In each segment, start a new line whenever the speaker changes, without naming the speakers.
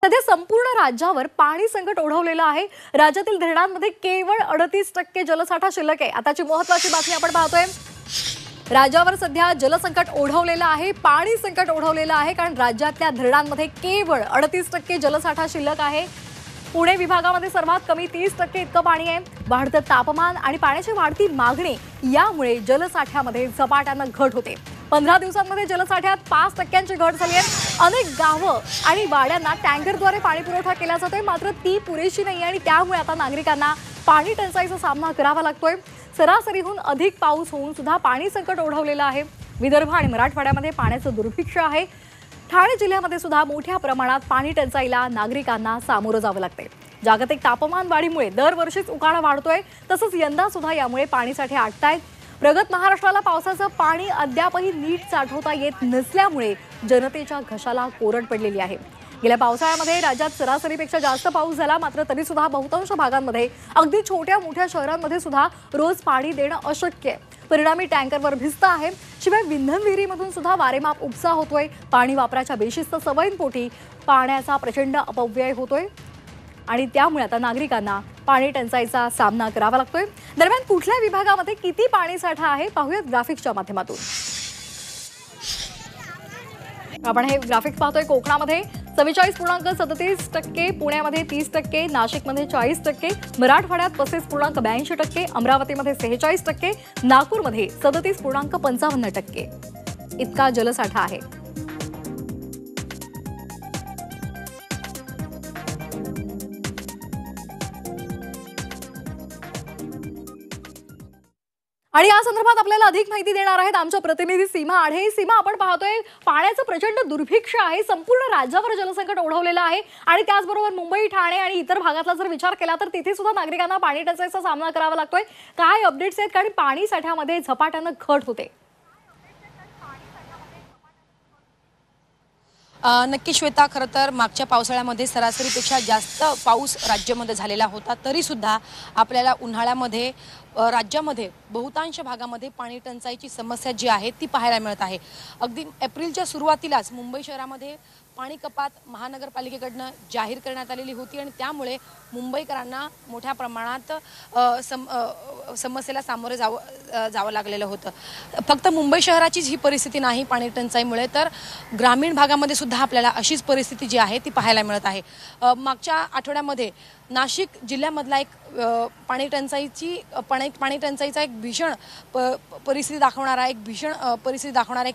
सध्या संपूर्ण राज्यावर पाणी संकट ओढवलेलं आहे। राज्यातील धरणांमध्ये केवळ 38% जलसाठा शिल्लक आहे। आताची महत्त्वाची बातमी आपण पाहतोय। राज्यावर सध्या जलसंकट ओढवलेलं आहे, पाणी संकट ओढवलेलं आहे, कारण राज्यातल्या धरणांमध्ये केवळ 38% जलसाठा शिल्लक आहे। पुणे विभागामध्ये सर्वात कमी 30% इतकं पाणी आहे। वाढतं तापमान आणि पाण्याची वाढती मागणी यामुळे जलसाठ्यामध्ये झपाट्यानं घट होते। 15 दिवसांमध्ये जलसाठ्यात 5% घट झाली आहे। अनेक गावं आणि वाड्यांना टँकरद्वारे पाणी पुरवठा केला जातोय, मात्र ती पुरेशी नाही आणि त्यामुळे आता नागरिकांना पाणी टंचाईचा सामना करावा लागतोय। सरासरीहून अधिक पाऊस होऊन सुद्धा पाणी संकट ओढवलेलं आहे। विदर्भ आणि मराठवाड्यामध्ये पाण्याचं दुर्भिक्ष आहे। ठाणे जिल्ह्यामध्ये सुद्धा मोठ्या प्रमाणात पाणी टंचाईला नागरिकांना सामोरं जावं लागतंय। जागतिक तापमान वाढीमुळे दरवर्षीच उकाडा वाढतोय, तसंच यंदा सुद्धा यामुळे पाणीसाठे आटतायत। प्रगत महाराष्ट्राला पावसाचं पाणी अद्यापही नीट साठवता येत नसल्यामुळे जनतेच्या घशाला कोरड पडलेली आहे। गेल्या पावसाळ्यामध्ये राज्यात सरासरीपेक्षा जास्त पाऊस झाला, मात्र तरी सुद्धा बहुतांश भागांमध्ये अगदी छोट्या मोठ्या शहरांमध्ये सुद्धा रोज पाणी देणं अशक्य आहे। परिणामी टँकरवर भिजतं आहे। शिवाय विंधन विहिरीमधून सुद्धा वारेमाप उपसा होतोय। पाणी वापराच्या बेशिस्त सवयींपोटी पाण्याचा प्रचंड अपव्यय होतोय आणि त्यामुळे आता नागरिकांना पाणी टंचाईचा सामना करावा लागतोय। दरम्यान कुठल्या विभागामध्ये किती पाणी साठा आहे पाहूयात ग्राफिक्सच्या माध्यमातून। आपण हे ग्राफिक्स पाहतोय। कोकणामध्ये 44.37%, पुण्यामध्ये 30%, नाशिकमध्ये 40%, मराठवाड्यात 35.82%, अमरावतीमध्ये 46%, नागपूरमध्ये 37.55% इतका जलसाठा आहे। आणि या संदर्भात आपल्याला अधिक माहिती देणार आहेत आमच्या प्रतिनिधी सीमा आढे। सीमा, आपण पाहतोय पाण्याचं प्रचंड दुर्भिक्ष आहे, संपूर्ण राज्यावर जलसंकट ओढवलेलं आहे आणि त्याचबरोबर मुंबई, ठाणे आणि इतर भागातला जर विचार केला तर तिथे सुद्धा नागरिकांना पाणी टंचाईचा सामना करावा लागतोय। काय अपडेट्स आहेत, कारण पाणी साठ्यामध्ये झपाट्यानं घट होते?
नक्की श्वेता, खरं तर मागच्या पावसाळ्यामध्ये सरासरीपेक्षा जास्त पाऊस राज्यामध्ये झालेला होता, तरी सुद्धा आपल्याला उन्हाळ्यामध्ये राज्यामध्ये बहुतांश भागामध्ये पाणी टंचाईची समस्या जी आहे ती पाहायला मिळत आहे। अगदी एप्रिलच्या सुरुवातीलाच मुंबई शहरामध्ये पाणी कपात महानगरपालिकेकडनं जाहीर करण्यात आलेली होती आणि त्यामुळे मुंबईकरांना मोठ्या प्रमाणात समस्येला सामोरे जावं लागलेलं होतं। फक्त मुंबई शहराचीच ही परिस्थिती नाही पाणी टंचाईमुळे, तर ग्रामीण भागामध्ये सुद्धा आपल्याला अशीच परिस्थिती जी आहे ती पाहायला मिळत आहे। मागच्या आठवड्यामध्ये नाशिक जिल्ह्यामधला एक पाणी टंचाईचा एक भीषण परिस्थिती दाखवणारा एक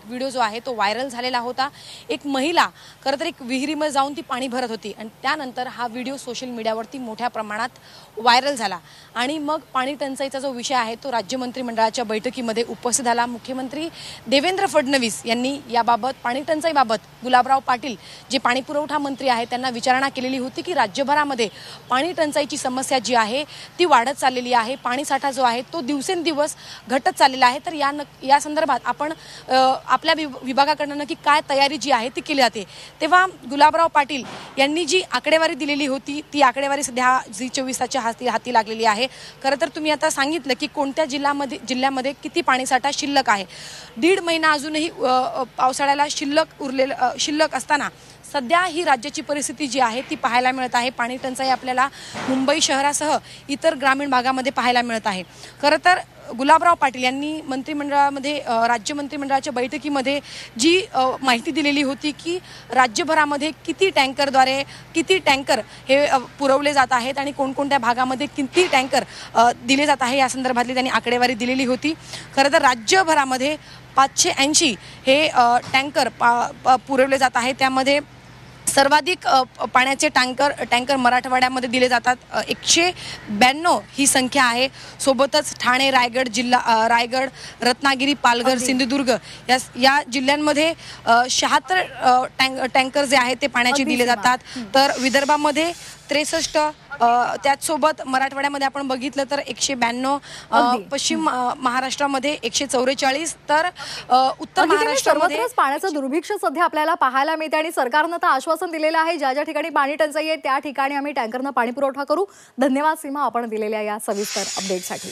व्हिडिओ जो आहे तो व्हायरल झालेला होता। एक महिला खरं तर एक विहिरीमध्ये जाऊन ती पाणी भरत होती आणि त्यानंतर हा व्हिडिओ सोशल मीडियावरती मोठ्या प्रमाणात व्हायरल झाला आणि मग पाणी टंचाईचा जो विषय आहे तो राज्य मंत्रिमंडळाच्या बैठकीमध्ये उपस्थित झाला। मुख्यमंत्री देवेंद्र फडणवीस यांनी याबाबत पाणी टंचाईबाबत गुलाबराव पाटील जे पाणी पुरवठा मंत्री आहेत त्यांना विचारणा केलेली होती की राज्यभरामध्ये पाणी टंचाईची समस्या जी आहे ती वाढत चाललेली आहे, पाणी साठा जो आहे तो दिवसेंदिवस घटत चाललेला आहे, तर या संदर्भात आपण आपल्या विभागाकडनं नक्की काय तयारी जी आहे ती केली जाते। तेव्हा गुलाबराव पाटील यांनी जी आकडेवारी दिलेली होती ती आकडेवारी सध्या झी24च्या हाती लागलेली आहे। खरं तर तुम्ही आता सांगितलं की कोणत्या जिल्ह्यामध्ये किती पाणीसाठा शिल्लक आहे। 1.5 महिना अजूनही पावसाळ्याला शिल्लक असताना सध्या ही राज्याची परिस्थिती जी आहे ती पाहायला मिळत आहे। पाणी टंचाई आपल्याला मुंबई शहरासह इतर ग्रामीण भागामध्ये पाहायला मिळत आहे। खरं तर गुलाबराव पाटील यांनी राज्य मंत्रिमंडळाच्या बैठकीमध्ये जी माहिती दिलेली होती की राज्यभरामध्ये किती टँकर हे पुरवले जात आहेत आणि कोणकोणत्या भागामध्ये किती टँकर दिले जात आहे या संदर्भातली त्यांनी आकडेवारी दिलेली होती। खरं तर राज्यभरामध्ये 580 हे टँकर पुरवले जात आहेत। त्यामध्ये सर्वाधिक पाण्याचे टँकर मराठवाड्यामध्ये दिले जातात, 192 ही संख्या आहे। सोबतच ठाणे, रायगड, रत्नागिरी, पालघर, सिंधुदुर्ग या जिल्ह्यांमध्ये 76 टँकर जे आहेत ते पाण्याचे दिले जातात, तर विदर्भामध्ये 63, त्याचसोबत मराठवाड्यामध्ये आपण बघितलं तर 192, पश्चिम महाराष्ट्रामध्ये 144, तर उत्तर महाराष्ट्रामध्ये
पाण्याचं दुर्भिक्ष सध्या आपल्याला पाहायला मिळते आणि सरकारनं तर आश्वासन दिलेलं आहे ज्या ज्या ठिकाणी पाणी टंचाई आहे त्या ठिकाणी आम्ही टँकरनं पाणी पुरवठा करू। धन्यवाद सीमा, आपण दिलेल्या या सविस्तर अपडेटसाठी।